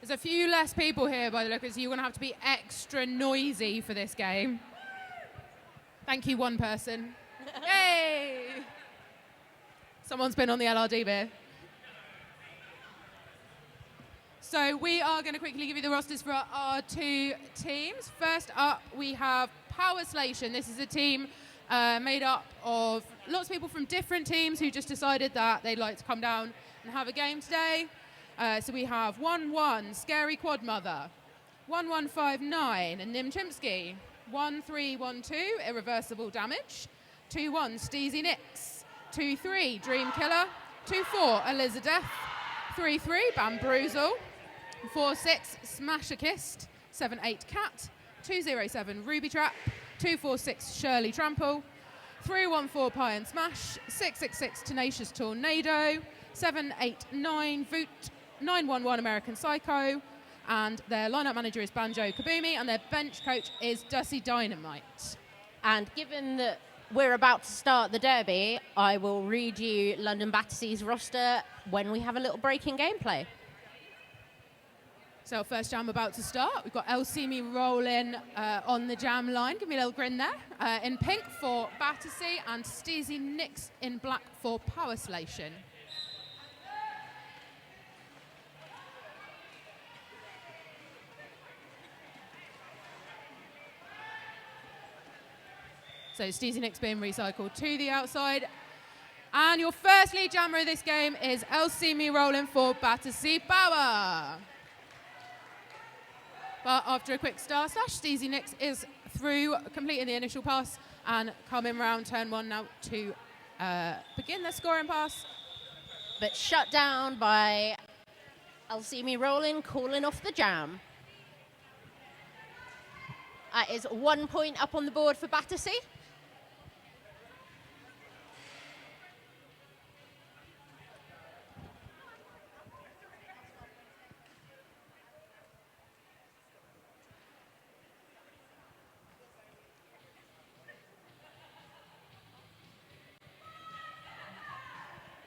There's a few less people here by the look of it, so you're going to have to be extra noisy for this game. Thank you, one person. Yay! Someone's been on the LRD beer. So we are going to quickly give you the rosters for our two teams. First up, we have Power Slaytion. This is a team made up of lots of people from different teams who just decided that they'd like to come down and have a game today. So we have 1-1, Scary Quadmother, 1159, and Nim Chimsky, 1312, Irreversible Damage, 21, Steezy Nix, 23, Dream Killer, 24, Elizabeth, 33, Bambruzel, 46, Smash a Kist, 78, Cat, 207, Ruby Trap, 246, Shirley Trample, 314, Pie and Smash, 666, Tenacious Tornado, 789, Voot, 911, American Psycho, and their lineup manager is Banjo Kabumi, and their bench coach is Dusty Dynamite. And given that we're about to start the derby, I will read you London Battersea's roster when we have a little break in gameplay. So first jam about to start. We've got El Simi rolling on the jam line. Give me a little grin there. In pink for Battersea and Steezy Nix in black for Power Slaytion. So Steezy Nix being recycled to the outside. And your first lead jammer of this game is El Simi rolling for Battersea Power. But after a quick star slash, Steezy Nix is through, completing the initial pass and coming round turn one now to begin their scoring pass. But shut down by Alcimi Rolling, calling off the jam. That is 1 point up on the board for Battersea.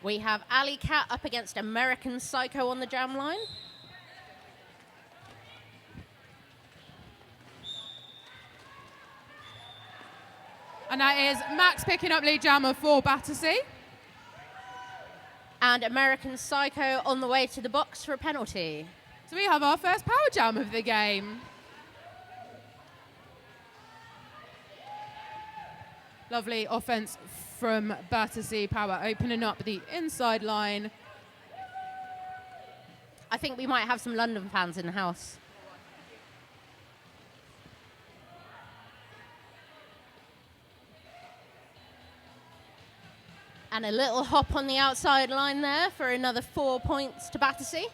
We have Alley Cat up against American Psycho on the jam line. And that is Max picking up lead jammer for Battersea. And American Psycho on the way to the box for a penalty. So we have our first power jam of the game. Lovely offense from Battersea Power, opening up the inside line. I think we might have some London fans in the house. And a little hop on the outside line there for another 4 points to Battersea.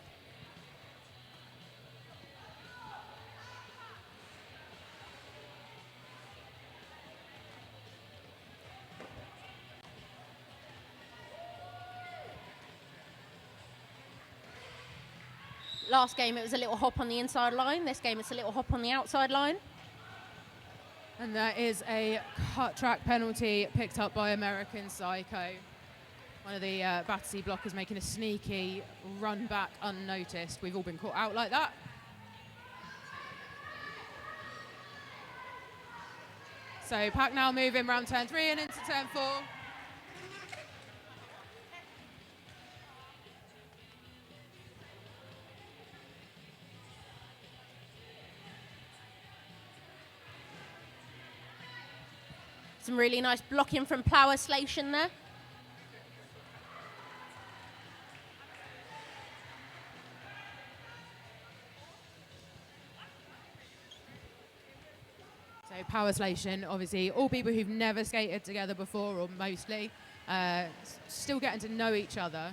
Last game, it was a little hop on the inside line. This game, it's a little hop on the outside line. And that is a cut track penalty picked up by American Psycho. One of the Battersea blockers making a sneaky run back unnoticed. We've all been caught out like that. So Pack now moving round turn 3 and into turn 4. Some really nice blocking from Power Slaytion there. So Power Slaytion, obviously, all people who've never skated together before, or mostly, still getting to know each other.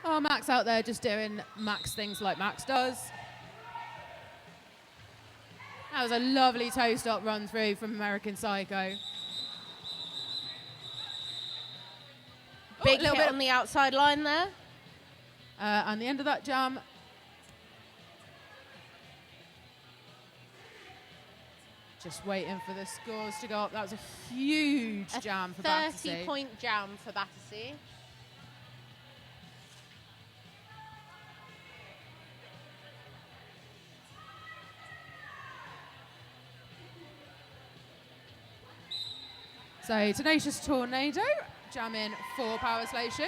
Oh, Max out there just doing Max things like Max does. That was a lovely toe stop run through from American Psycho. Big hit on the outside line there. And the end of that jam. Just waiting for the scores to go up. That was a huge jam for Battersea. 30-point jam for Battersea. So Tenacious Tornado, jam in for Power Station.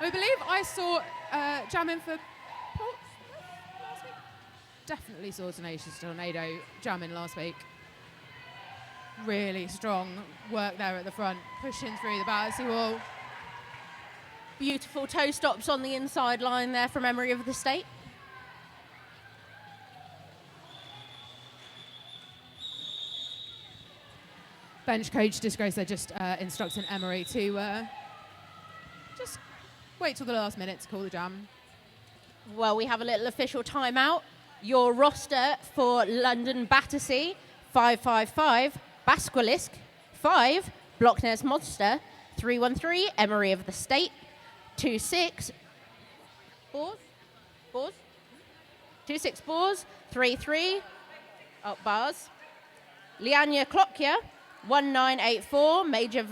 I believe I saw jam in for Portsmouth last week. Definitely saw Tenacious Tornado jam in last week. Really strong work there at the front, pushing through the Battersea wall. Beautiful toe stops on the inside line there from Emery of the State. Bench coach Disgrace, they're just instructing Emery to just wait till the last minute to call the jam. Well, we have a little official timeout. Your roster for London Battersea, 555, Basquelisk, 5, Blockness Monster, 313, Emery of the State, 26, Boars, 26 Boars, 33, Bars, Liania Clockya, 1984, Major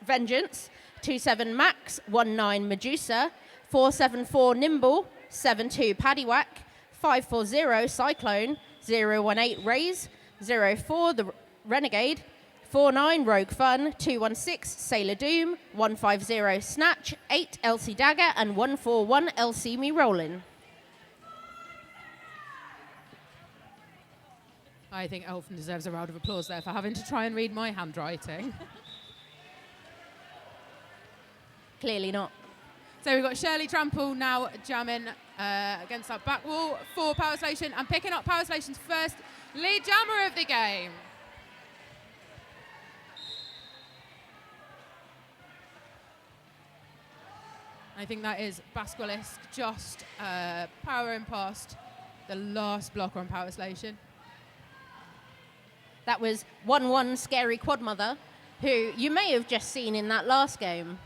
Vengeance, 27 Max, 19 Medusa, 474 Nimble, 72 Paddywhack, 540 Cyclone, 018 Raise, 04 The Renegade, 49 Rogue Fun, 216 Sailor Doom, 150 Snatch, 8 Elsie Dagger, and 141 Elsie Me Rollin'. I think Elfin deserves a round of applause there for having to try and read my handwriting. Clearly not. So we've got Shirley Trample now jamming against that back wall for Power Station and picking up Power Station's first lead jammer of the game. I think that is Basquelisk just powering past the last blocker on Power Station. That was 1-1 Scary Quadmother, who you may have just seen in that last game.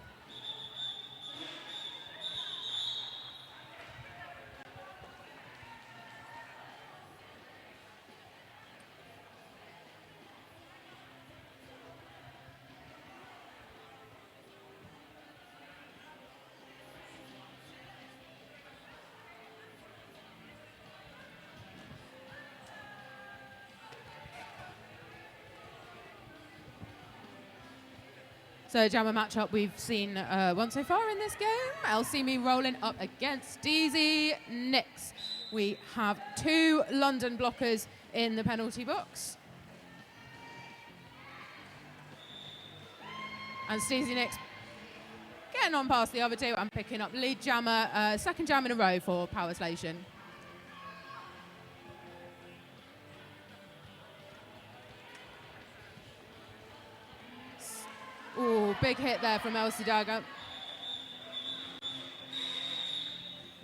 So jammer matchup we've seen one so far in this game. Elsie Me rolling up against Deezy Nix. We have 2 London blockers in the penalty box. And Steezy Nix getting on past the other 2 and picking up lead jammer, second jam in a row for Power Station. Ooh, big hit there from Elsie Dagger.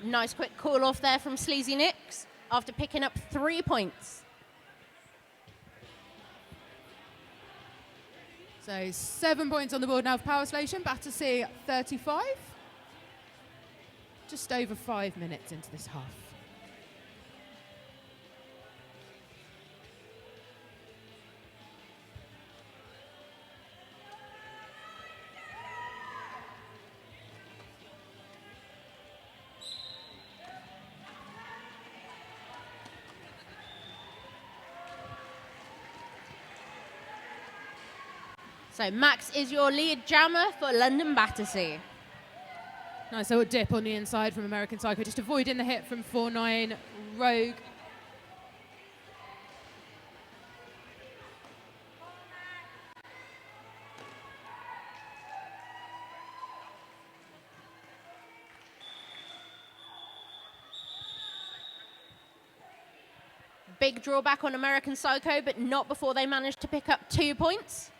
Nice quick call off there from Sleazy Nix after picking up 3 points. So 7 points on the board now for Power Station. Battersea 35. Just over 5 minutes into this half. So Max is your lead jammer for London Battersea. Nice little dip on the inside from American Psycho, just avoiding the hit from 4-9 Rogue. Big drawback on American Psycho, but not before they managed to pick up 2 points.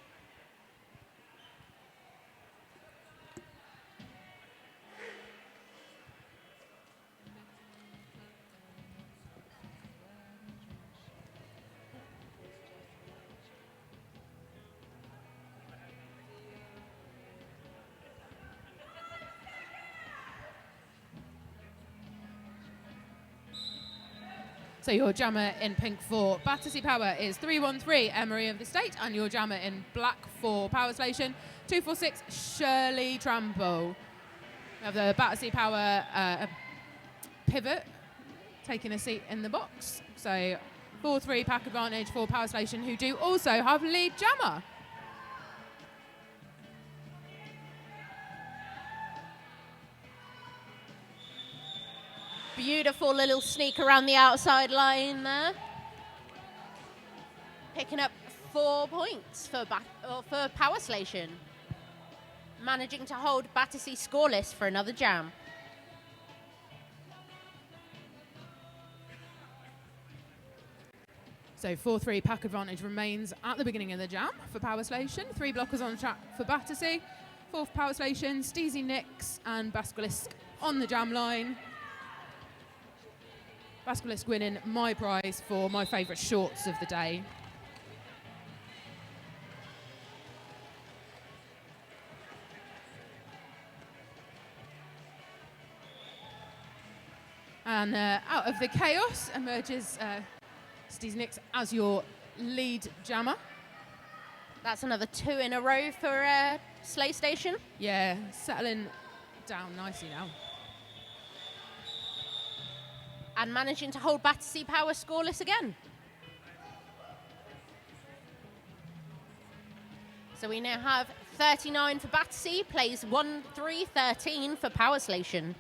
So your jammer in pink for Battersea Power is 313 Emery of the State, and your jammer in black for Power Station 246 Shirley Trample. We have the Battersea Power pivot taking a seat in the box. So 4-3 pack advantage for Power Station, who do also have lead jammer. Beautiful little sneak around the outside line there. Picking up 4 points for Power Slaytion. Managing to hold Battersea scoreless for another jam. So 4-3 pack advantage remains at the beginning of the jam for Power Slaytion. 3 blockers on track for Battersea. 4th Power Slaytion, Steezy Nix and Basilisk on the jam line. Basilisk winning my prize for my favourite shorts of the day. And out of the chaos emerges Steezy Nix as your lead jammer. That's another 2 in a row for Slaytion. Yeah, settling down nicely now. And managing to hold Battersea Power scoreless again. So we now have 39 for Battersea, plays 1-3-13 for Power Slaytion.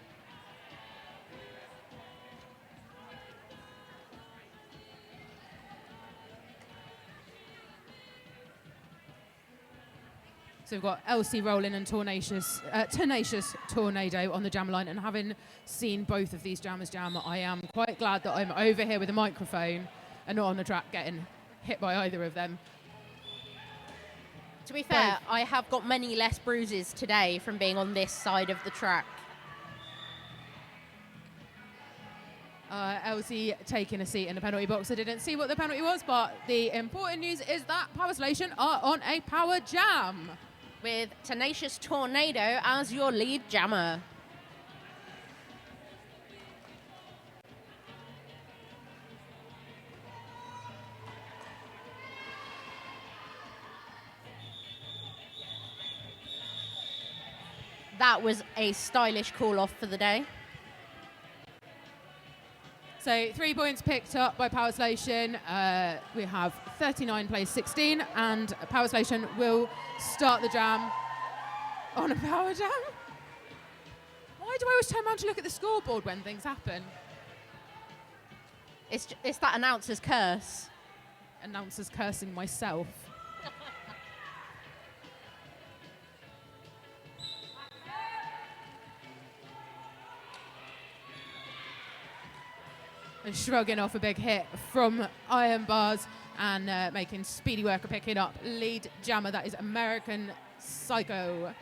So we've got Elsie rolling and Tenacious Tornado on the jam line, and having seen both of these jammers jam, I am quite glad that I'm over here with a microphone and not on the track getting hit by either of them. To be fair, I have got many less bruises today from being on this side of the track. Elsie taking a seat in the penalty box. I didn't see what the penalty was, but the important news is that Power Slaytion are on a power jam. With Tenacious Tornado as your lead jammer. That was a stylish call-off for the day. So 3 points picked up by Power Slaytion. We have 39 plays 16, and Power Slaytion will start the jam on a power jam. Why do I always turn around to look at the scoreboard when things happen? It's that announcer's curse. Announcer's cursing myself. And shrugging off a big hit from Iron Bars and making speedy work of picking up lead jammer. That is American Psycho.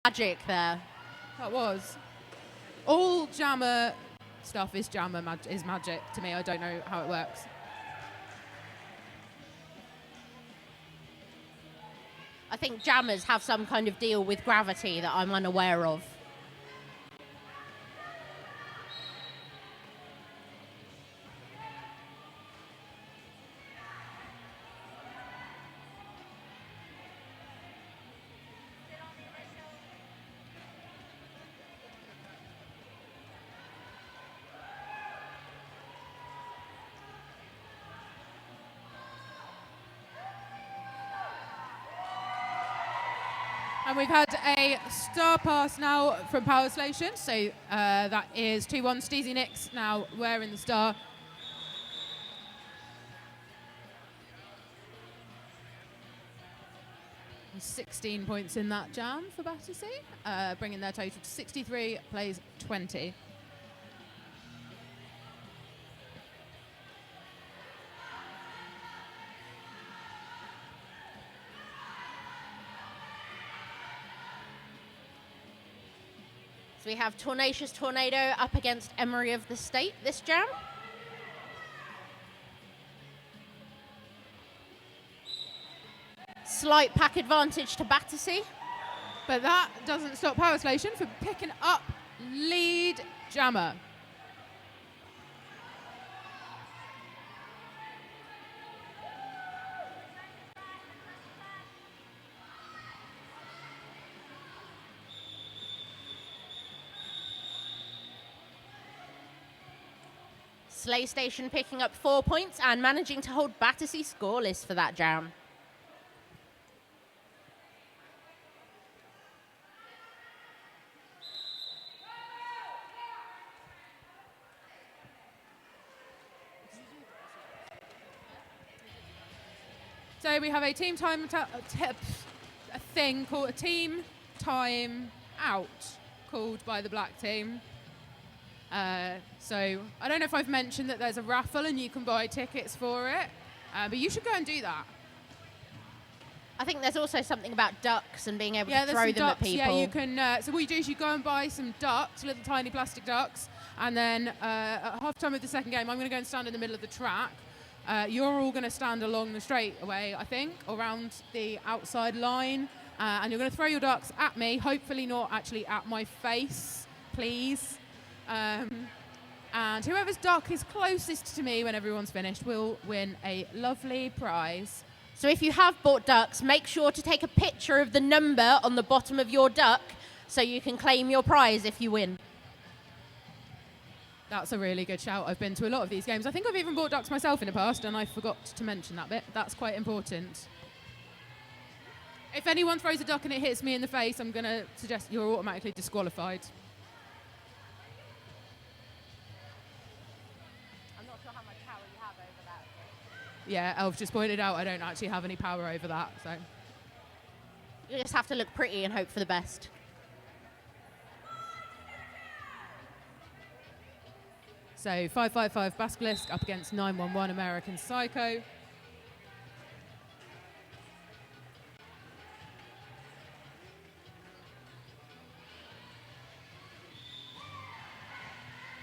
Magic there. That was. All jammer stuff is is magic to me. I don't know how it works. I think jammers have some kind of deal with gravity that I'm unaware of. And we've had a star pass now from Power Slaytion. So that is 2-1. Steezy Nicks now wearing the star. And 16 points in that jam for Battersea, bringing their total to 63, plays 20. So we have Tornacious Tornado up against Emery of the State this jam. Slight pack advantage to Battersea. But that doesn't stop Power Slaytion from picking up lead jammer. Slaytion picking up 4 points and managing to hold Battersea scoreless for that jam. So we have a team time a thing called a team time out called by the black team. So I don't know if I've mentioned that there's a raffle and you can buy tickets for it, but you should go and do that. I think there's also something about ducks and being able to there's throw some them ducks. at people. Yeah, you can. So what you do is you go and buy some ducks, little tiny plastic ducks, and then at half time of the second game, I'm going to go and stand in the middle of the track. You're all going to stand along the straightaway, I think, around the outside line, and you're going to throw your ducks at me, hopefully not actually at my face, please. And whoever's duck is closest to me when everyone's finished will win a lovely prize. So if you have bought ducks, make sure to take a picture of the number on the bottom of your duck so you can claim your prize if you win. That's a really good shout. I've been to a lot of these games. I think I've even bought ducks myself in the past, and I forgot to mention that bit. That's quite important. If anyone throws a duck and it hits me in the face, I'm going to suggest you're automatically disqualified. I'm not sure how much power you have over that. Yeah, Elf just pointed out I don't actually have any power over that, so. You just have to look pretty and hope for the best. So 555 Basilisk up against 911 American Psycho.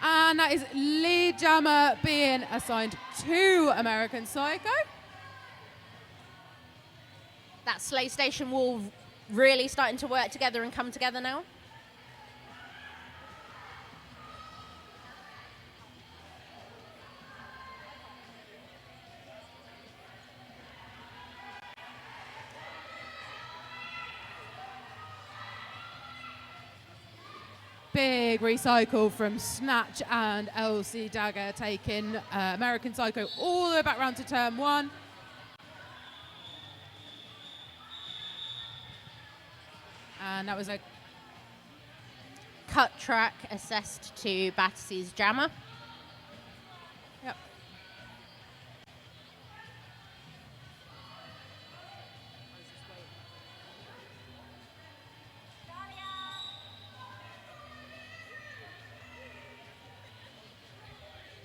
And that is lead jammer being assigned to American Psycho. That Slaytion wall really starting to work together and come together now. Big recycle from Snatch and LC Dagger, taking American Psycho all the way back round to turn one. And that was a Cut track assessed to Battersea's jammer. Yep.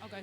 I'll go.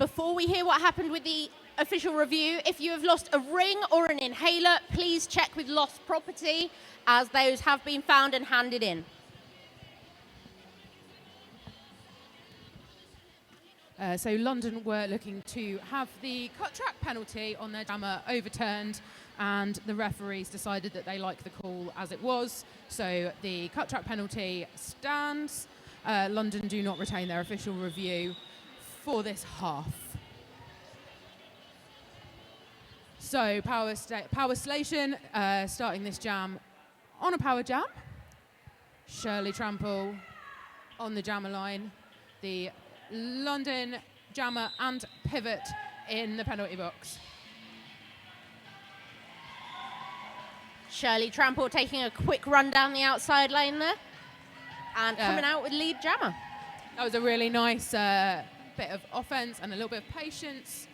Before we hear what happened with the official review, if you have lost a ring or an inhaler, please check with lost property, as those have been found and handed in. So London were looking to have the cut track penalty on their jammer overturned, and the referees decided that they liked the call as it was. So the cut track penalty stands. London do not retain their official review for this half. So Power Slaytion starting this jam on a power jam. Shirley Trample on the jammer line. The London jammer and pivot in the penalty box. Shirley Trample taking a quick run down the outside lane there and coming out with lead jammer. That was a really nice bit of offense and a little bit of patience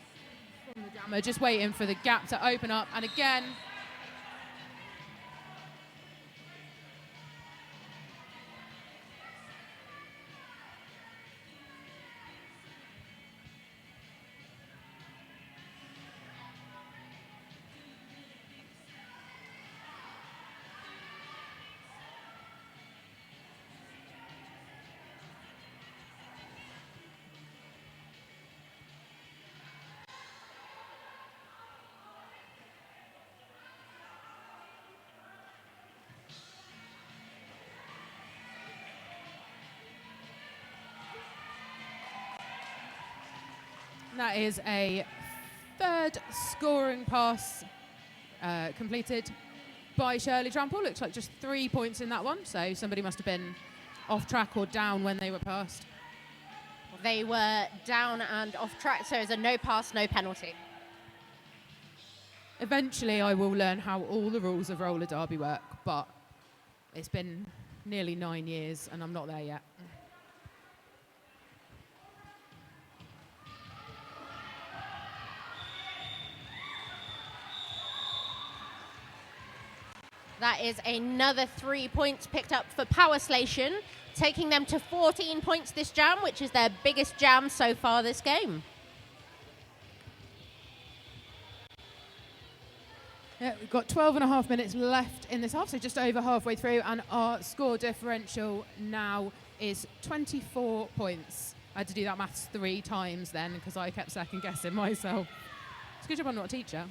from the jammer, just waiting for the gap to open up. And again, that is a third scoring pass completed by Shirley Trample. Looks like just 3 points in that one, so somebody must have been off track or down when they were passed. They were down and off track, so it's a no pass, no penalty. Eventually I will learn how all the rules of roller derby work, but it's been nearly 9 years and I'm not there yet. That is another 3 points picked up for Power Slaytion, taking them to 14 points this jam, which is their biggest jam so far this game. Yeah, we've got 12 and a half minutes left in this half, so just over halfway through, and our score differential now is 24 points. I had to do that maths 3 times then because I kept second guessing myself. It's a good job I'm not a teacher.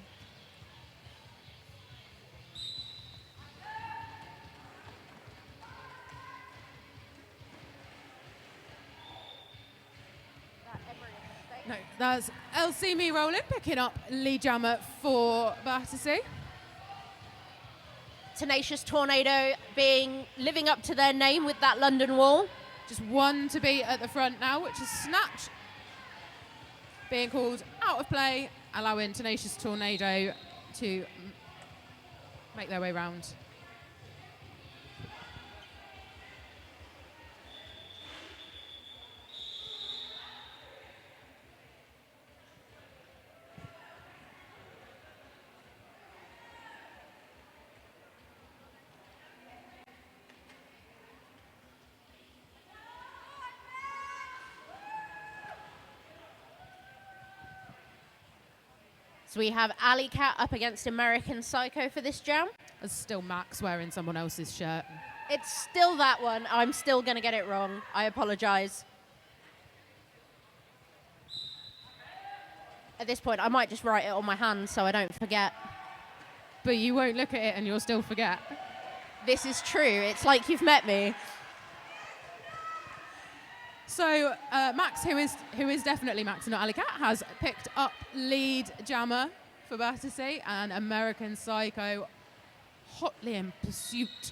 No, that's LC Me Rolling picking up lead jammer for Battersea. Tenacious Tornado living up to their name with that London wall. Just one to be at the front now, which is Snatch being called out of play, allowing Tenacious Tornado to make their way round. So we have Alley Cat up against American Psycho for this jam. There's still Max wearing someone else's shirt. It's still that one. I'm still going to get it wrong. I apologize. At this point, I might just write it on my hand so I don't forget. But you won't look at it and you'll still forget. This is true. It's like you've met me. So Max, who is definitely Max and not Alley Cat, has picked up lead jammer for Battersea, and American Psycho hotly in pursuit.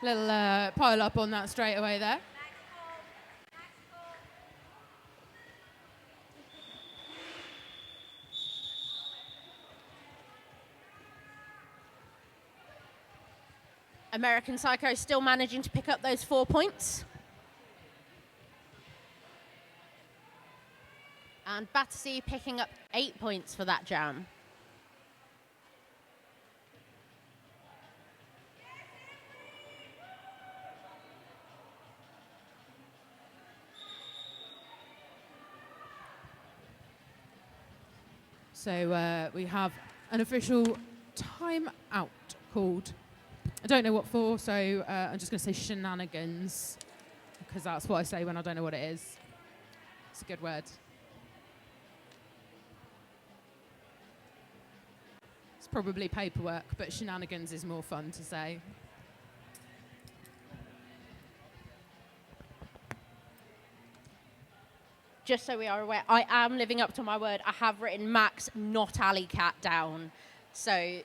Little pile up on that straight away there. American Psycho still managing to pick up those 4 points. And Battersea picking up 8 points for that jam. So we have an official timeout called. I don't know what for, so I'm just going to say shenanigans, because that's what I say when I don't know what it is. It's a good word. It's probably paperwork, but shenanigans is more fun to say. Just so we are aware, I am living up to my word. I have written Max, not Alley Cat, down. So,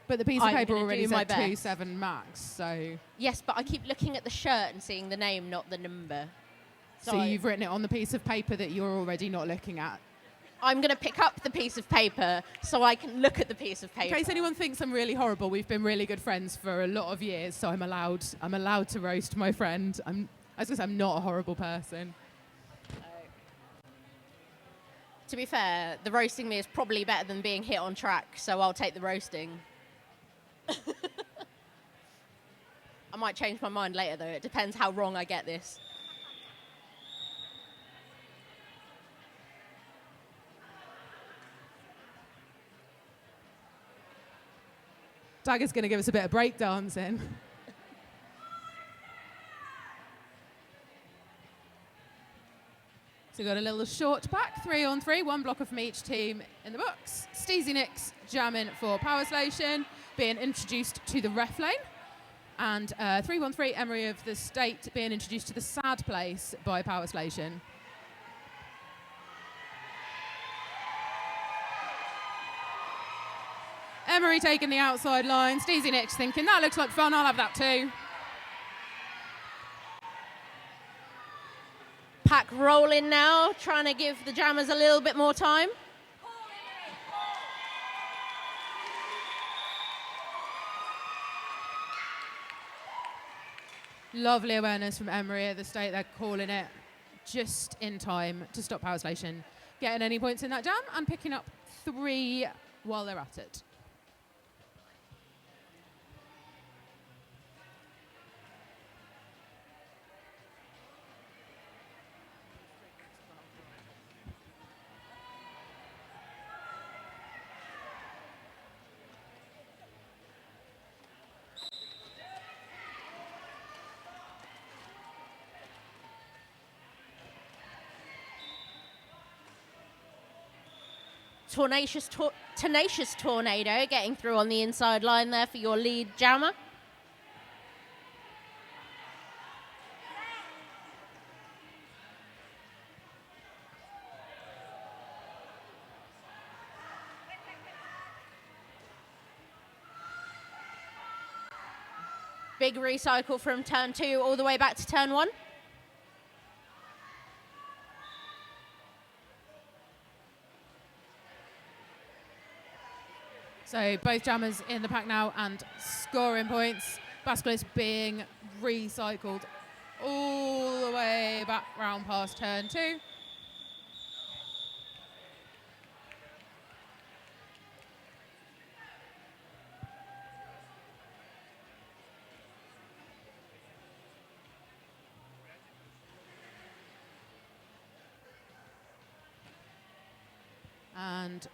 but the piece of paper already said best. 27 Max, so... Yes, but I keep looking at the shirt and seeing the name, not the number. So you've written it on the piece of paper that you're already not looking at? I'm going to pick up the piece of paper so I can look at the piece of paper. In case anyone thinks I'm really horrible, we've been really good friends for a lot of years, so I'm allowed to roast my friend. I'm not a horrible person. To be fair, the roasting me is probably better than being hit on track, so I'll take the roasting. I might change my mind later, though. It depends how wrong I get this. Dagger's going to give us a bit of breakdancing. So we've got a little short pack, 3-on-3, one blocker from each team in the box. Steezy Nicks jamming for Power Slaytion, being introduced to the ref lane. And 3-1-3, Emery of the State being introduced to the sad place by Power Slaytion. Emery taking the outside line. Steezy Nicks thinking, that looks like fun, I'll have that too. Pack rolling now, trying to give the jammers a little bit more time. Lovely awareness from Emery at the State. They're calling it just in time to stop Power Slaytion getting any points in that jam and picking up 3 while they're at it. Tenacious Tornado getting through on the inside line there for your lead jammer. Big recycle from turn 2 all the way back to turn 1. So both jammers in the pack now and scoring points. Basculus being recycled all the way back round past turn 2. And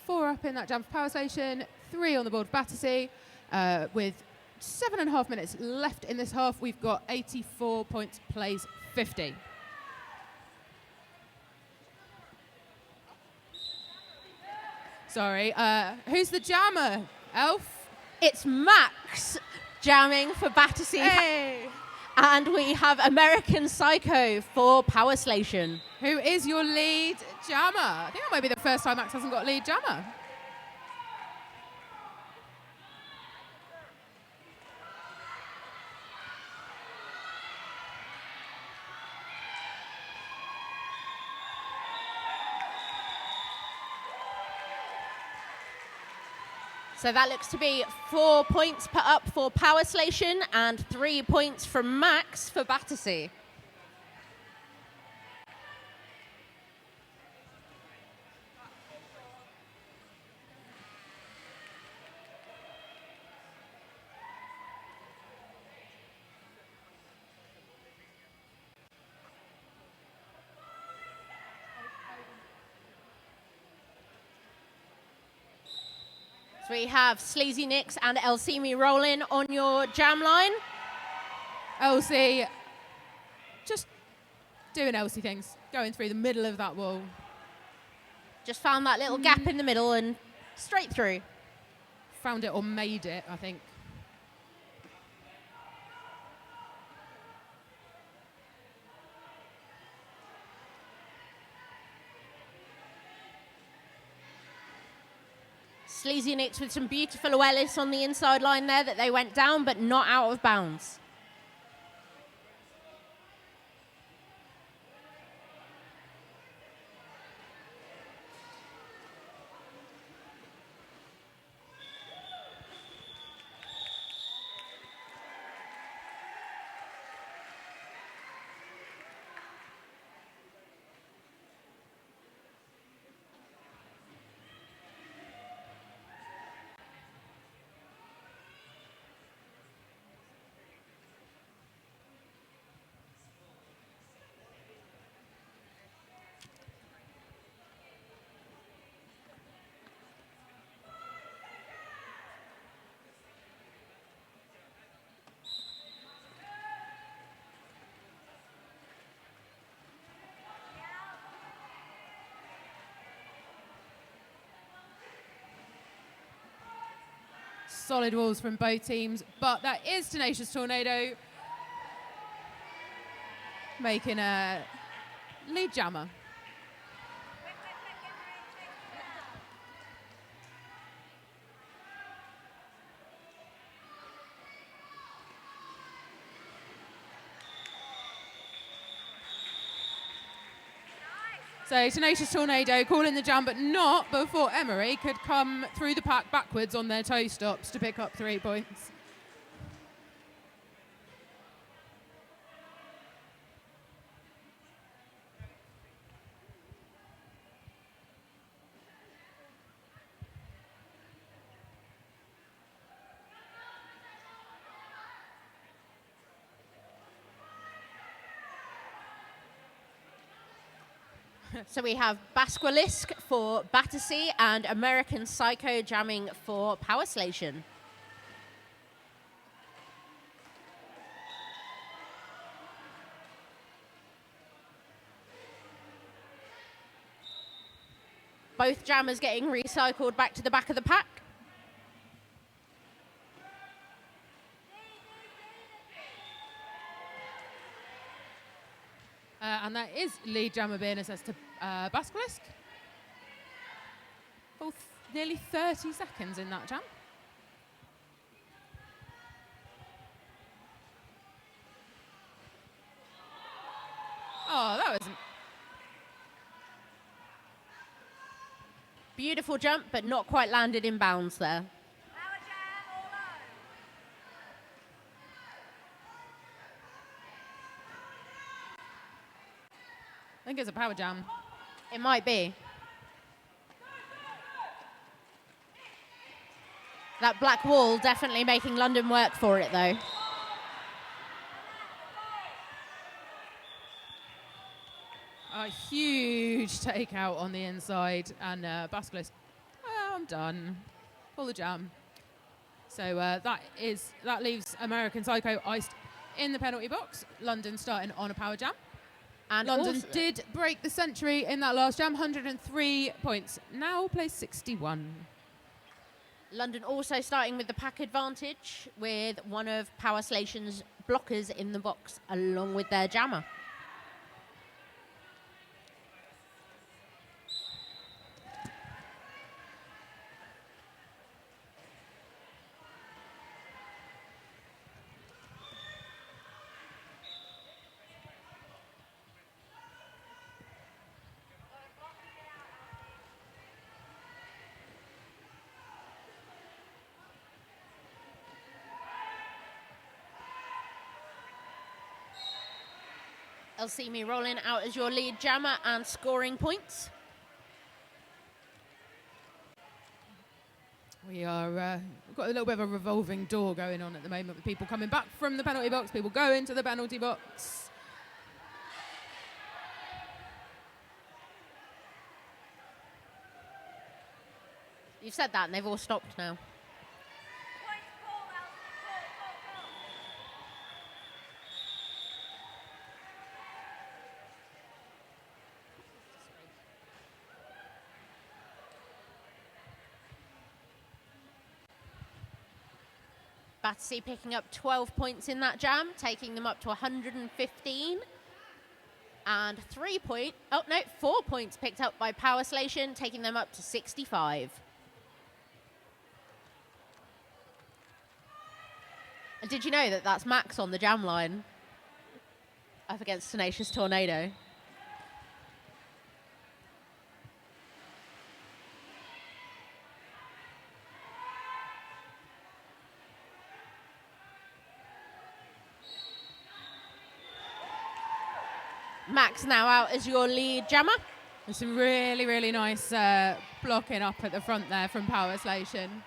4 up in that jam for Power Slaytion, 3 on the board for Battersea. With 7.5 minutes left in this half, we've got 84 points, plays 50. Sorry, who's the jammer, Elf? It's Max jamming for Battersea. Hey! And we have American Psycho for Power Slaytion. Who is your lead jammer? I think that might be the first time Max hasn't got lead jammer. So that looks to be 4 points put up for Power Slaytion and 3 points from Max for Battersea. So we have Sleazy Nicks and Elsimi rolling on your jam line. Elsie, just doing Elsie things, going through the middle of that wall. Just found that little gap in the middle and straight through. Found it or made it, I think. Sleazy Nicks with some beautiful Wellis on the inside line there that they went down, but not out of bounds. Solid walls from both teams, but that is Tenacious Tornado making a lead jammer. So Tenacious Tornado calling the jam, but not before Emery could come through the pack backwards on their toe stops to pick up 3 points. So we have Basquelisk for Battersea and American Psycho jamming for Power Slaytion. Both jammers getting recycled back to the back of the pack. And that is lead jammer being assessed to Basquelisk. Nearly 30 seconds in that jam. Oh, that was... Beautiful jump, but not quite landed in bounds there. I think it's a power jam. It might be. That black wall definitely making London work for it, though. A huge takeout on the inside, and Basquelisk, I'm done. Pull the jam. So that leaves American Psycho iced in the penalty box. London starting on a power jam. And London did break the century in that last jam, 103 points. Now plays 61. London also starting with the pack advantage with one of Power Slation's blockers in the box along with their jammer. Elsimi rolling out as your lead jammer and scoring points. We've got a little bit of a revolving door going on at the moment with people coming back from the penalty box, people going to the penalty box. You've said that and they've all stopped now. Battersea picking up 12 points in that jam, taking them up to 115. And 4 points picked up by Power Slaytion, taking them up to 65. And did you know that that's Max on the jam line up against Tenacious Tornado? Max now out as your lead jammer. There's some really, really nice blocking up at the front there from Power Slaytion.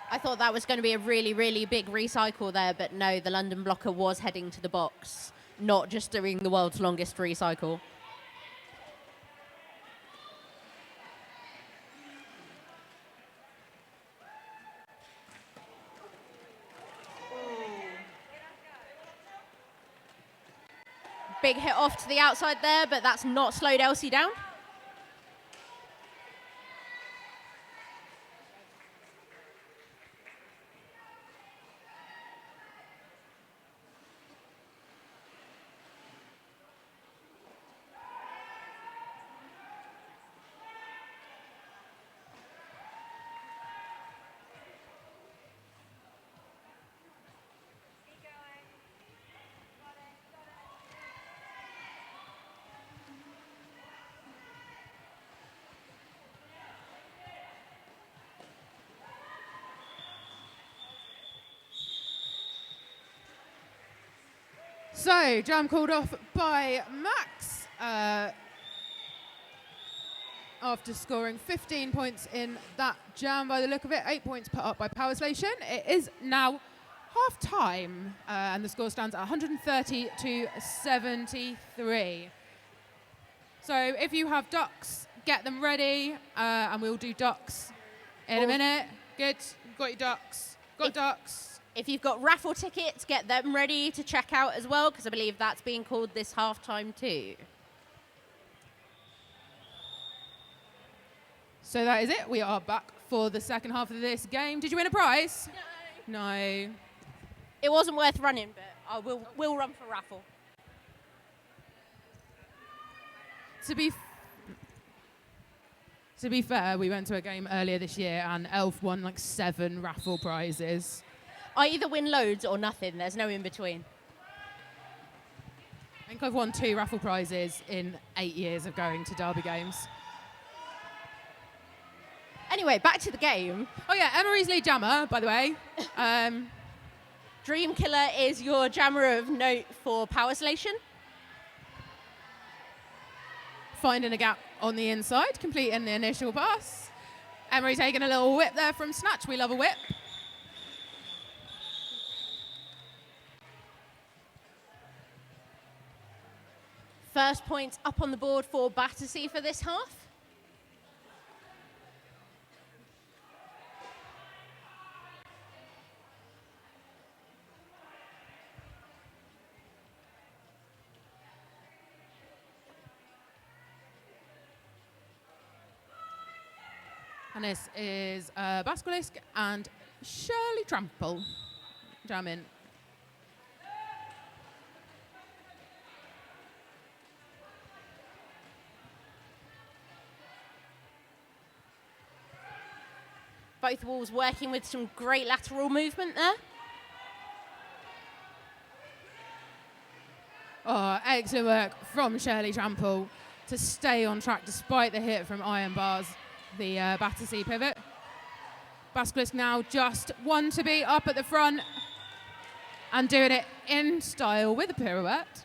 I thought that was going to be a really, really big recycle there, but no, the London blocker was heading to the box, not just doing the world's longest recycle. Big hit off to the outside there, but that's not slowed Elsie down. So, jam called off by Max after scoring 15 points in that jam by the look of it. 8 points put up by Power Slaytion. It is now half time and the score stands at 130 to 73. So if you have ducks, get them ready and we'll do ducks in a minute. Good, got your ducks, ducks. If you've got raffle tickets, get them ready to check out as well, because I believe that's being called this half-time too. So that is it. We are back for the second half of this game. Did you win a prize? No. It wasn't worth running, but we'll run for raffle. To be fair, we went to a game earlier this year and Elf won like 7 raffle prizes. I either win loads or nothing. There's no in between. I think I've won 2 raffle prizes in 8 years of going to derby games. Anyway, back to the game. Oh yeah, Emery's lead jammer, by the way. Dream Killer is your jammer of note for Power Slaytion. Finding a gap on the inside, completing the initial pass. Emery taking a little whip there from Snatch. We love a whip. First points up on the board for Battersea for this half. And this is Basquelisk and Shirley Trample jamming. Both walls working with some great lateral movement there. Oh, excellent work from Shirley Trample to stay on track despite the hit from Iron Bars, the Battersea pivot. Basquelisk now just one to be up at the front and doing it in style with a pirouette.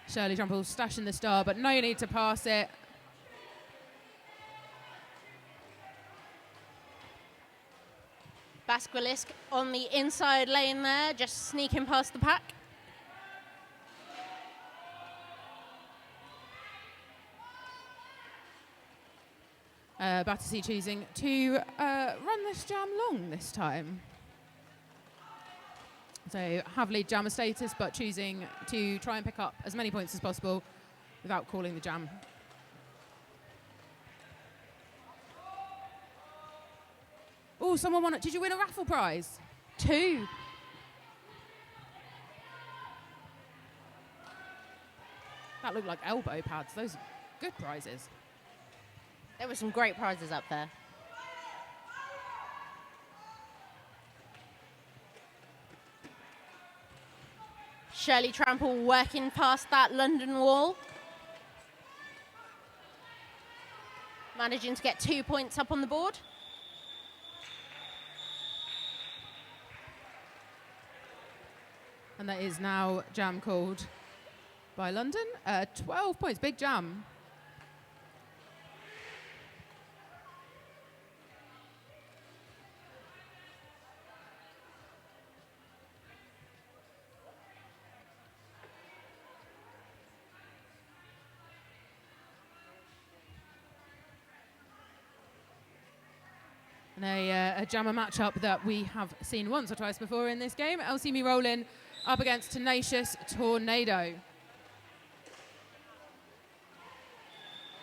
Shirley Trample stashing the star, but no need to pass it. Basquilisk on the inside lane there, just sneaking past the pack. Battersea choosing to run this jam long this time. So have lead jammer status, but choosing to try and pick up as many points as possible without calling the jam. Oh, someone won it. Did you win a raffle prize? 2. That looked like elbow pads. Those are good prizes. There were some great prizes up there. Shirley Trample working past that London wall. Managing to get 2 points up on the board. And that is now jam called by London. 12 points, big jam. And a jammer matchup that we have seen once or twice before in this game. LC Rolling up against Tenacious Tornado.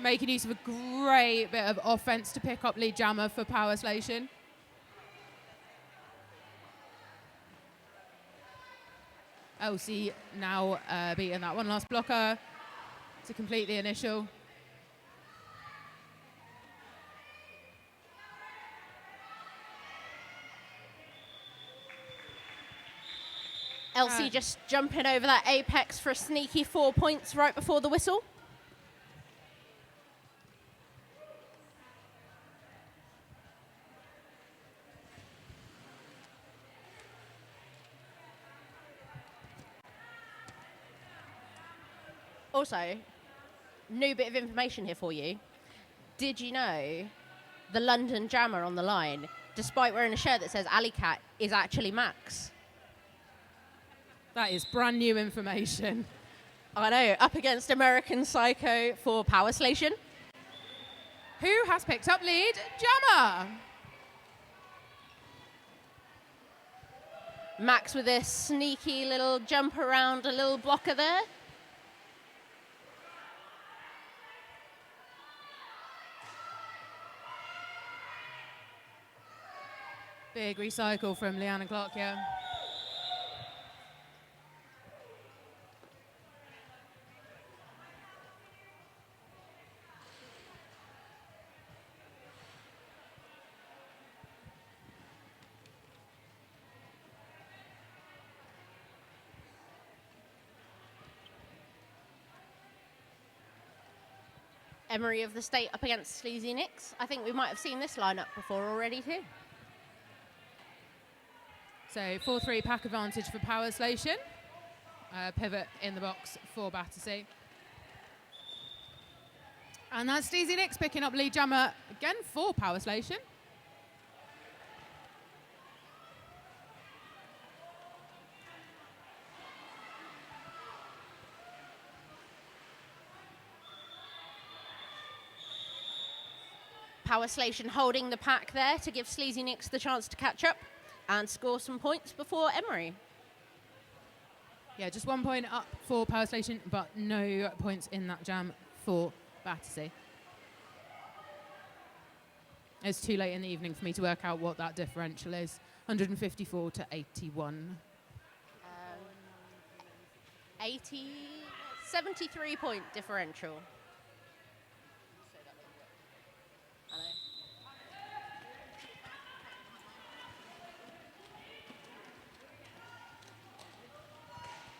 Making use of a great bit of offense to pick up lead jammer for Power Slaytion. LC now beating that one last blocker to complete the initial. LC just jumping over that apex for a sneaky 4 points right before the whistle. Also, new bit of information here for you. Did you know the London jammer on the line, despite wearing a shirt that says Alley Cat, is actually Max? That is brand new information. I know, up against American Psycho for Power Slaytion. Who has picked up lead jammer? Max with a sneaky little jump around a little blocker there. Big recycle from Leanna Clark, yeah. Emery of the State up against Sleazy Nicks. I think we might have seen this lineup before already too. So 4-3 pack advantage for Power Slaytion. Pivot in the box for Battersea. And that's Sleazy Nicks picking up lead jammer again for Power Slaytion. Power Slaytion holding the pack there to give Sleazy Nicks the chance to catch up and score some points before Emery. Yeah, just 1 point up for Power Slaytion, but no points in that jam for Battersea. It's too late in the evening for me to work out what that differential is. 154 to 81. 73 point differential. I know.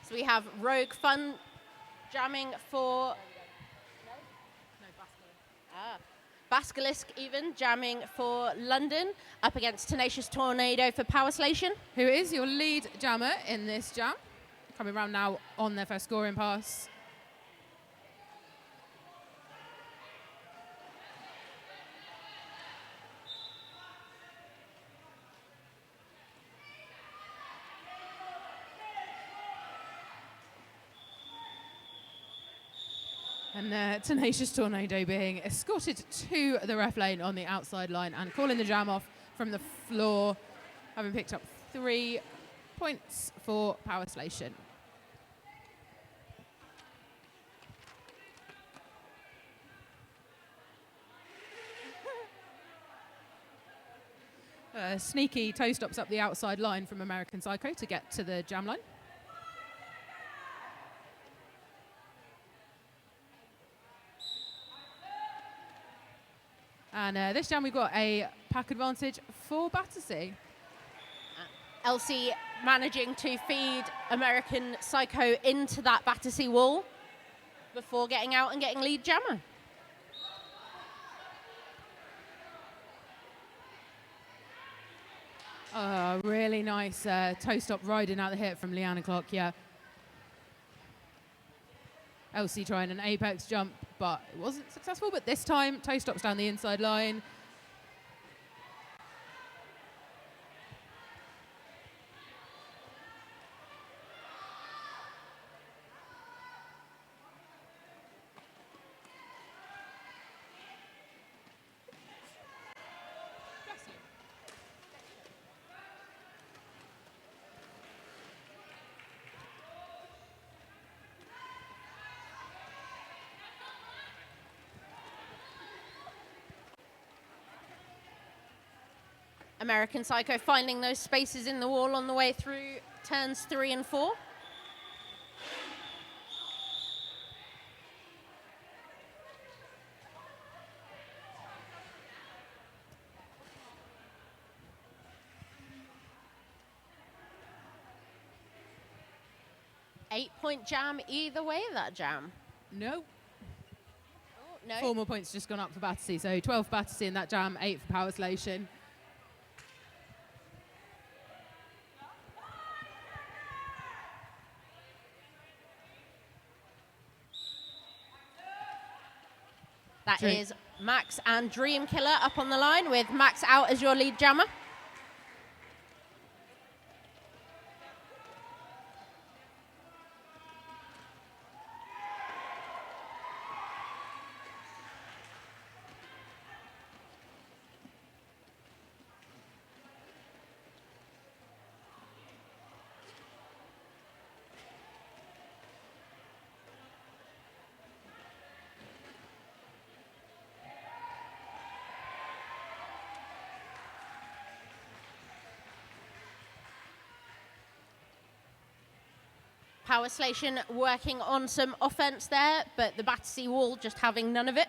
So we have Rogue Fun jamming for Basquilisk even jamming for London up against Tenacious Tornado for Power Slaytion. Who is your lead jammer in this jam? Coming around now on their first scoring pass. And Tenacious Tornado being escorted to the ref lane on the outside line and calling the jam off from the floor, having picked up 3 points for Power Slaytion. Sneaky toe stops up the outside line from American Psycho to get to the jam line. And this jam we've got a pack advantage for Battersea. Elsie managing to feed American Psycho into that Battersea wall before getting out and getting lead jammer. Really nice toe stop riding out the hit from Leanna Clark, yeah. Elsie trying an apex jump, but it wasn't successful. But this time, toe stops down the inside line. American Psycho finding those spaces in the wall on the way through turns 3 and 4. Eight-point jam either way, that jam. No. Oh, no. 4 more points just gone up for Battersea. So 12 for Battersea in that jam, 8 for Power Slaytion. That is Max and Dream Killer up on the line with Max out as your lead jammer. Power Slaytion working on some offense there, but the Battersea wall just having none of it.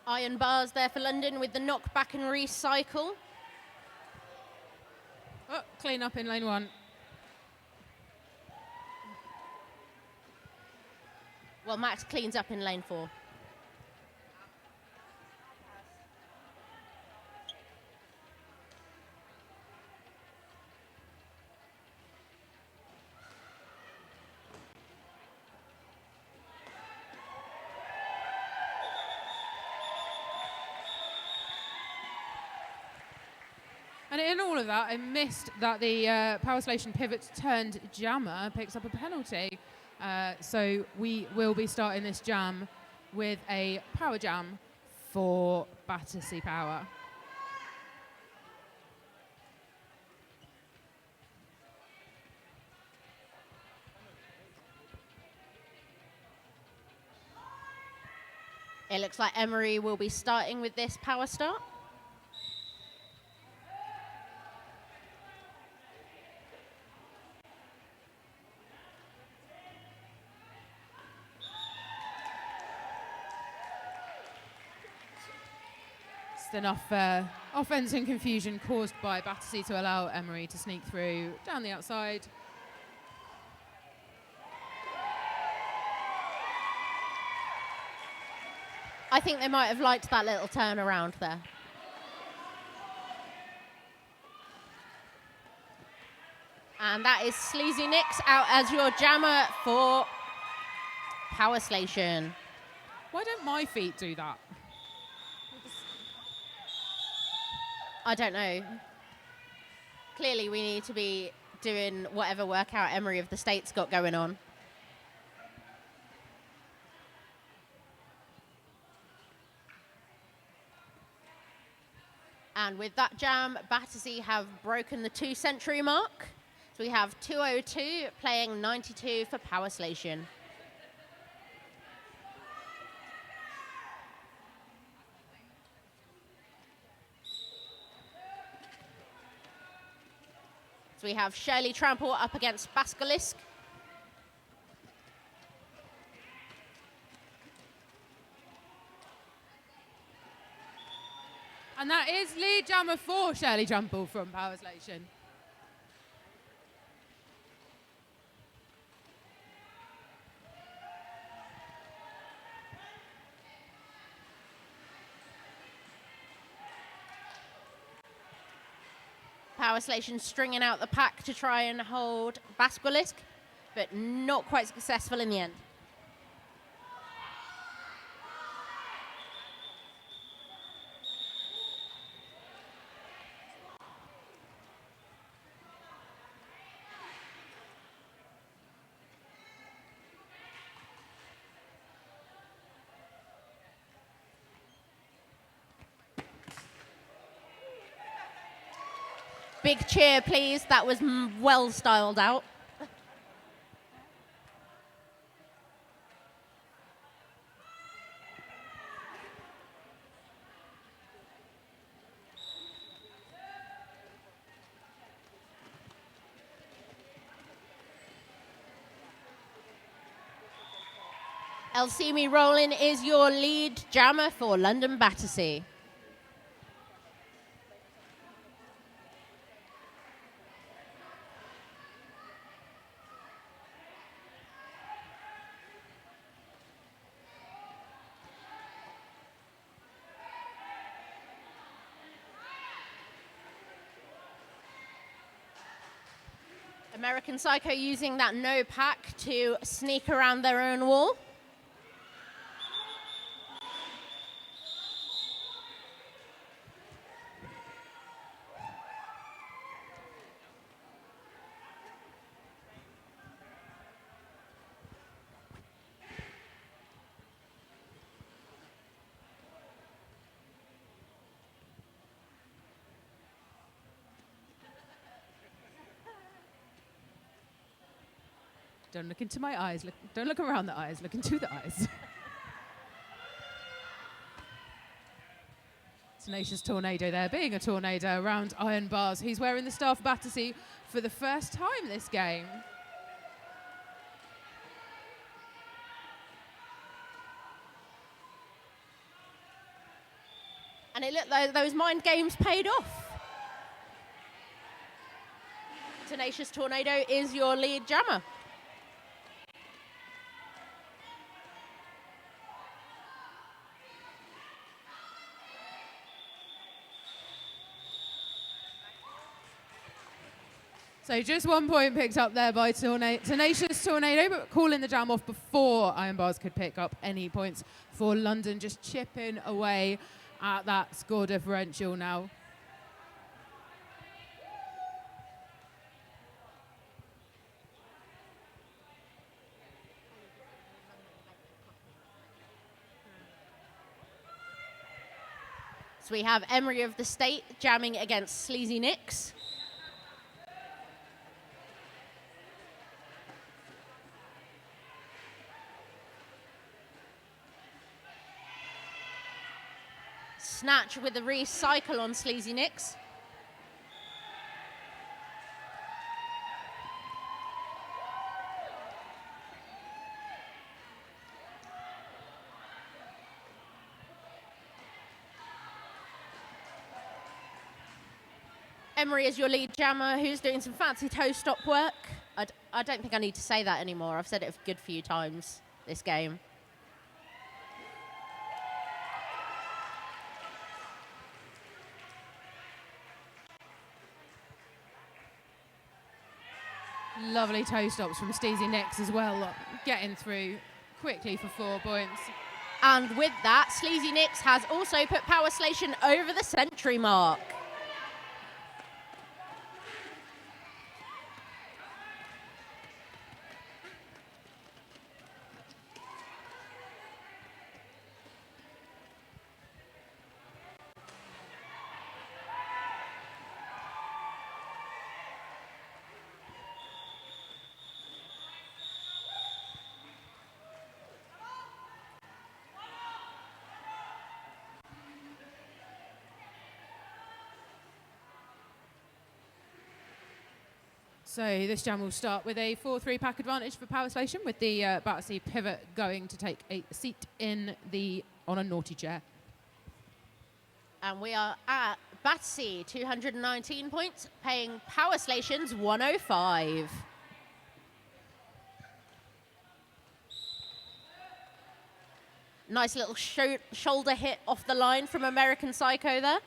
Iron bars there for London with the knockback and recycle. Oh, clean up in lane 1. Well, Max cleans up in lane 4. And in all of that, I missed that the Power Slaytion pivot turned jammer picks up a penalty. So we will be starting this jam with a power jam for Battersea Power. It looks like Emery will be starting with this power start. Enough Offense and confusion caused by Battersea to allow Emery to sneak through down the outside. I think they might have liked that little turnaround there. And that is Sleazy Nicks out as your jammer for Power Slaytion. Why don't my feet do that? I don't know. Clearly we need to be doing whatever workout Emery of the State's got going on. And with that jam, Battersea have broken the 2-century mark. So we have 202 playing 92 for Power Slaytion. So we have Shirley Trample up against Basilisk. And that is lead jammer for Shirley Trample from Power Slaytion. Power Slaytion stringing out the pack to try and hold Basilisk, but not quite successful in the end. Big cheer, please. That was well styled out. Elsimi Rowling is your lead jammer for London Battersea. American Psycho using that no pack to sneak around their own wall. Don't look into my eyes. Don't look around the eyes. Look into the eyes. Tenacious Tornado there, being a tornado around iron bars. He's wearing the Staff Battersea for the first time this game. And it looked like those mind games paid off. Tenacious Tornado is your lead jammer. So just 1 point picked up there by Tenacious Tornado, but calling the jam off before Iron Bars could pick up any points for London, just chipping away at that score differential now. So we have Emery of the State jamming against Sleazy Nicks. Snatch with the recycle on Sleazy Nicks. Emery is your lead jammer, who's doing some fancy toe stop work. I don't think I need to say that anymore. I've said it a good few times this game. Lovely toe stops from Steezy Nix as well, getting through quickly for 4 points. And with that, Sleazy Nix has also put Power Slaytion over the century mark. So this jam will start with a 4-3 pack advantage for Power Slaytion, with the Battersea pivot going to take a seat on a naughty chair. And we are at Battersea, 219 points, paying Power Slation's 105. Nice little shoulder hit off the line from American Psycho there.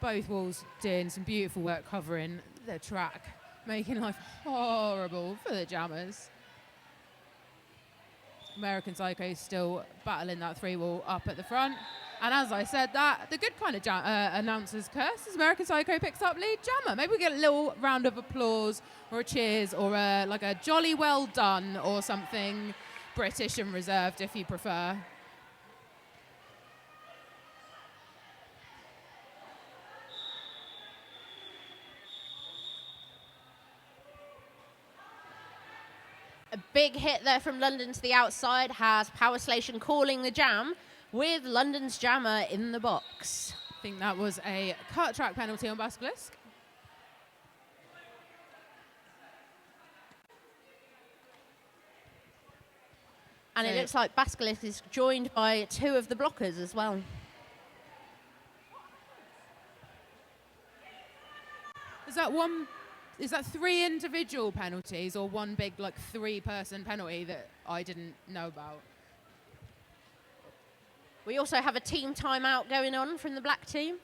Both walls doing some beautiful work covering the track, making life horrible for the jammers. American Psycho still battling that 3-wall up at the front. And as I said that, the good kind of announcer's curse is American Psycho picks up lead jammer. Maybe we get a little round of applause or a cheers or like a jolly well done or something British and reserved if you prefer. A big hit there from London to the outside has Power Slaytion calling the jam with London's jammer in the box. I think that was a cut track penalty on Basilisk. And it looks like Basilisk is joined by 2 of the blockers as well. Is that 3 individual penalties or one big, like, 3-person penalty that I didn't know about? We also have a team timeout going on from the black team.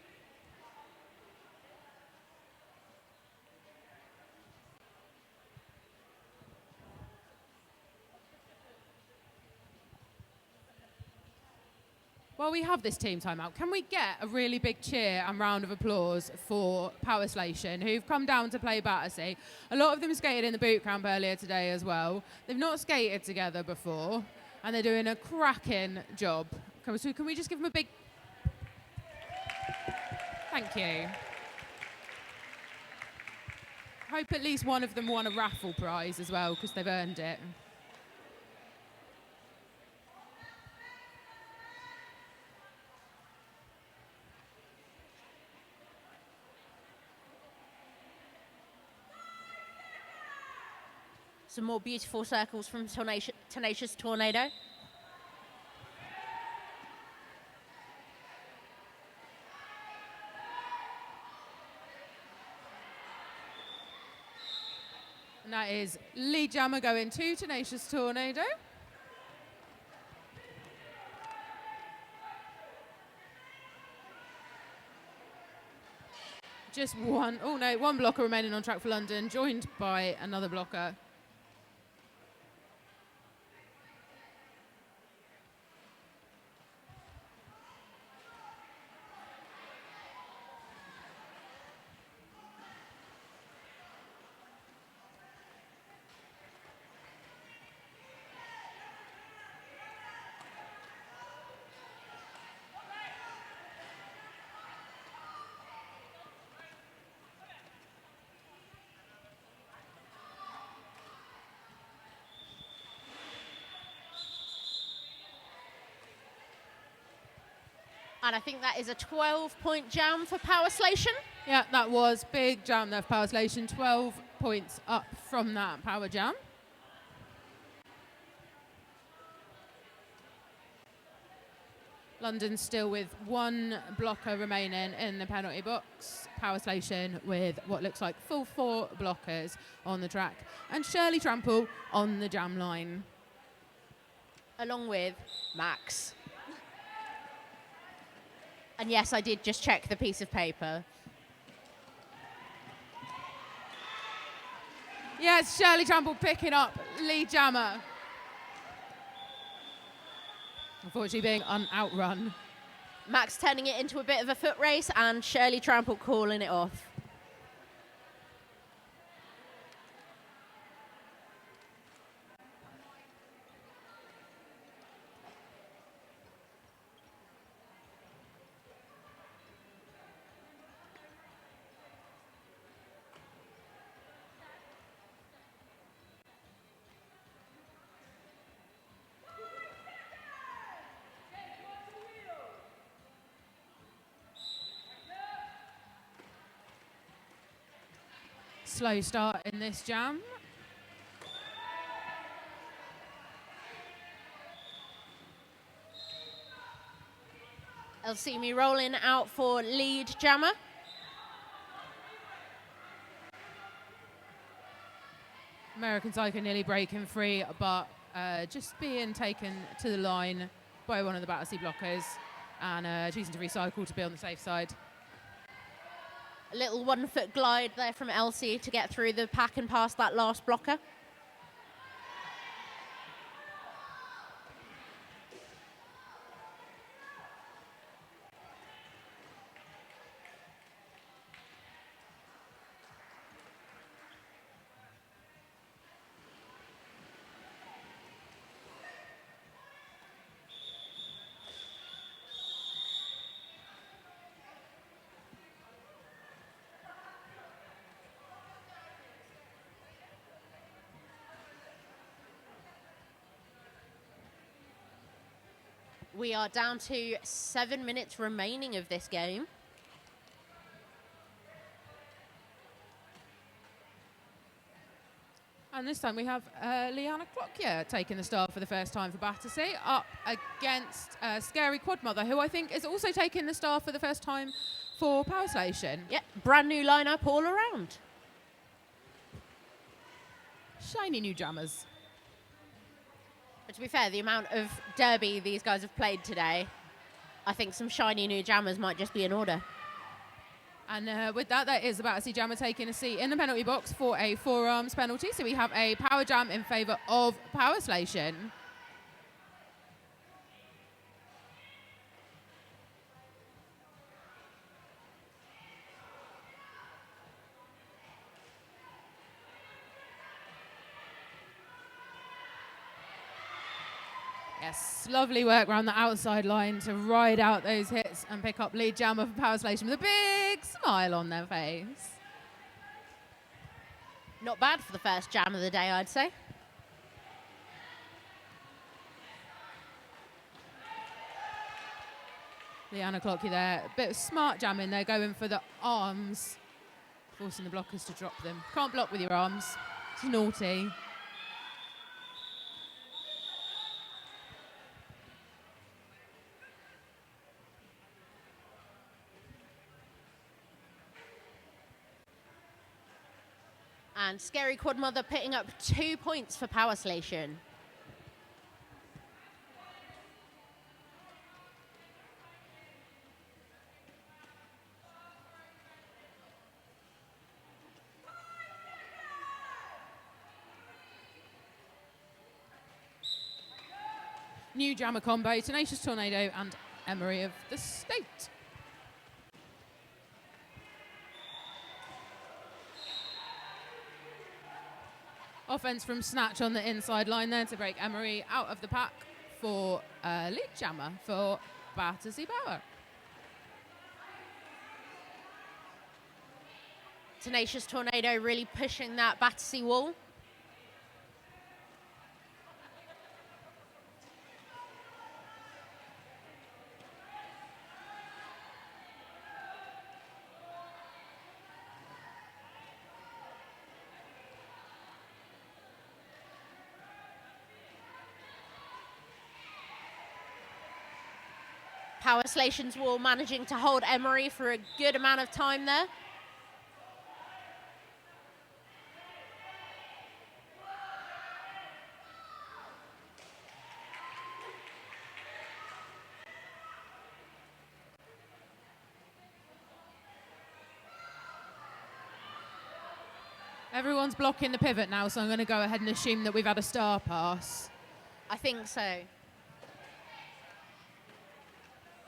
While we have this team timeout, can we get a really big cheer and round of applause for Power Slaytion, who've come down to play Battersea? A lot of them skated in the boot camp earlier today as well. They've not skated together before, and they're doing a cracking job. Can we just give them a big... Thank you. I hope at least one of them won a raffle prize as well, because they've earned it. Some more beautiful circles from Tenacious Tornado. And that is lead jammer going to Tenacious Tornado. Just one blocker remaining on track for London, joined by another blocker. And I think that is a 12-point jam for Power Slaytion. Yeah, that was big jam there for Power Slaytion. 12 points up from that power jam. London still with one blocker remaining in the penalty box. Power Slaytion with what looks like full 4 blockers on the track. And Shirley Trample on the jam line. Along with Max. And yes, I did just check the piece of paper. Yes, Shirley Trample picking up lead jammer. Unfortunately being outrun. Max turning it into a bit of a foot race and Shirley Trample calling it off. Slow start in this jam. Elsimi rolling out for lead jammer. American Psycho nearly breaking free, but just being taken to the line by one of the Battersea blockers and choosing to recycle to be on the safe side. A little 1 foot glide there from Elsie to get through the pack and past that last blocker. We are down to 7 minutes remaining of this game. And this time we have Leanna Clockyer taking the start for the first time for Battersea, up against Scary Quadmother, who I think is also taking the start for the first time for Power Slaytion. Yep, brand new lineup all around. Shiny new jammers. But to be fair, the amount of derby these guys have played today, I think some shiny new jammers might just be in order. And with that, that is the Battersea jammer taking a seat in the penalty box for a forearms penalty. So we have a power jam in favour of Power Slaytion. Yes, lovely work around the outside line to ride out those hits and pick up lead jammer for Power Slaytion with a big smile on their face. Not bad for the first jam of the day, I'd say. Leanna Clockyer there, a bit of smart jamming there, going for the arms, forcing the blockers to drop them. Can't block with your arms, it's naughty. And Scary Quadmother putting up 2 points for Power Slaytion. New jammer combo, Tenacious Tornado and Emery of the State. Offense from Snatch on the inside line there to break Emery out of the pack for lead jammer for Battersea Power. Tenacious Tornado really pushing that Battersea wall. Power Slation's wall managing to hold Emery for a good amount of time there. Everyone's blocking the pivot now, so I'm going to go ahead and assume that we've had a star pass. I think so.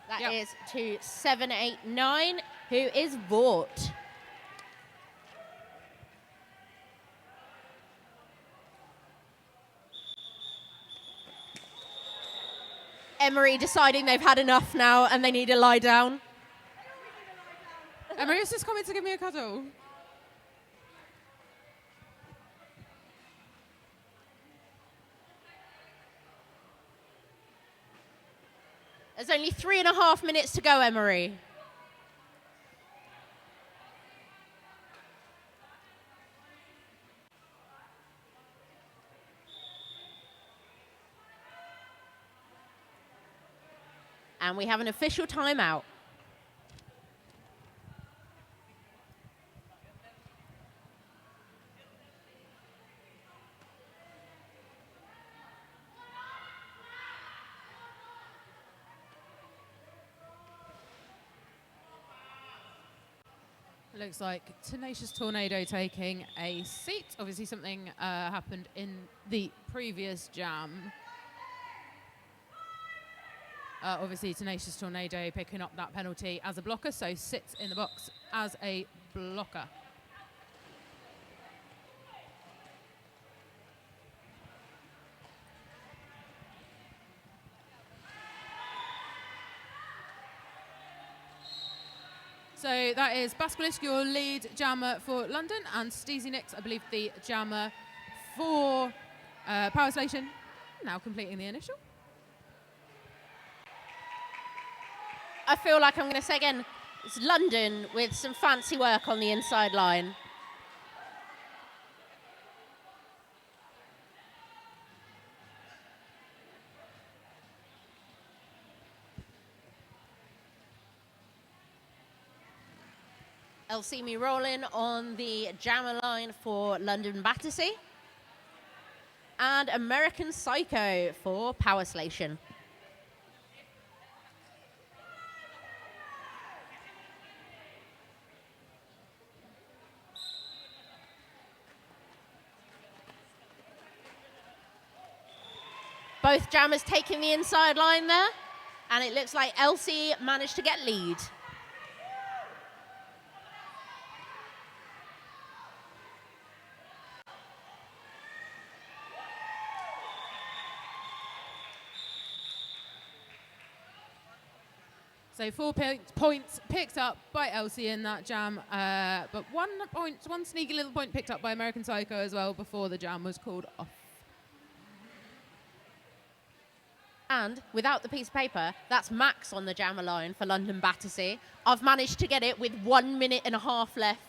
That is to 789, who is Vort. Emery deciding they've had enough now and they need to lie down. Emery's just coming to give me a cuddle. There's only 3.5 minutes to go, Emery. And we have an official timeout. Looks like Tenacious Tornado taking a seat. Obviously something happened in the previous jam. Obviously Tenacious Tornado picking up that penalty as a blocker, so sits in the box as a blocker. So that is Basquelisk, your lead jammer for London, and Steezy Nicks, I believe, the jammer for Power Slaytion, now completing the initial. I feel like I'm going to say again, it's London with some fancy work on the inside line. LC rolling on the jammer line for London Battersea. And American Psycho for Power Slaytion. Both jammers taking the inside line there. And it looks like LC managed to get lead. So 4 points picked up by LC in that jam, but 1 point, one sneaky little point picked up by American Psycho as well before the jam was called off. And without the piece of paper, that's Max on the jammer line for London Battersea. I've managed to get it with 1.5 minutes left.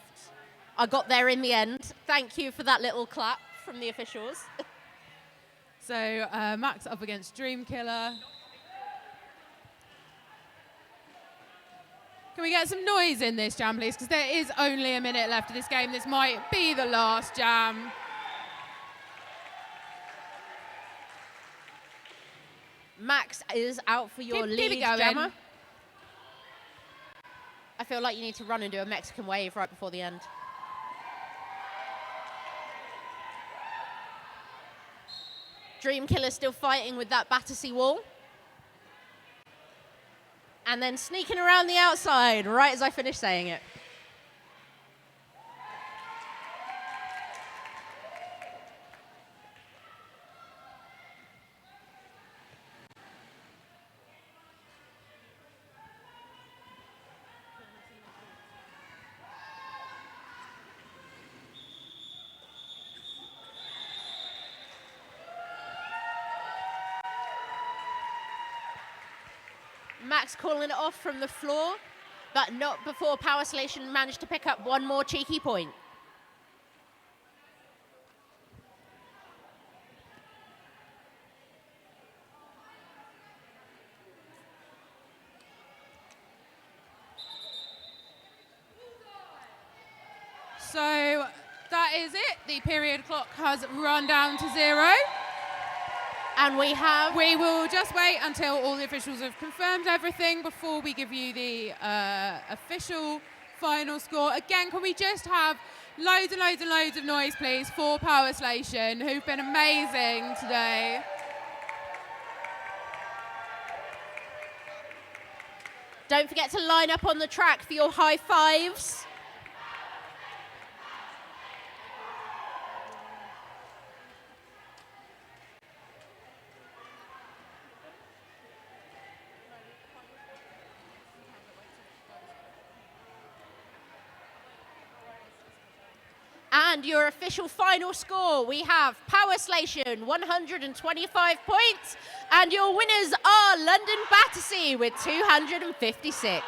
I got there in the end. Thank you for that little clap from the officials. So Max up against Dream Killer. Can we get some noise in this jam, please? Because there is only a minute left of this game. This might be the last jam. Max is out for your lead jammer. I feel like you need to run and do a Mexican wave right before the end. Dream Killer still fighting with that Battersea wall. And then sneaking around the outside right as I finish saying it. Max calling it off from the floor, but not before Power Slaytion managed to pick up one more cheeky point. So that is it. The period clock has run down to 0. And we will just wait until all the officials have confirmed everything before we give you the official final score. Again, can we just have loads and loads and loads of noise, please, for Power Slaytion, who've been amazing today. Don't forget to line up on the track for your high fives. And your official final score, we have Power Slaytion, 125 points. And your winners are London Battersea with 256.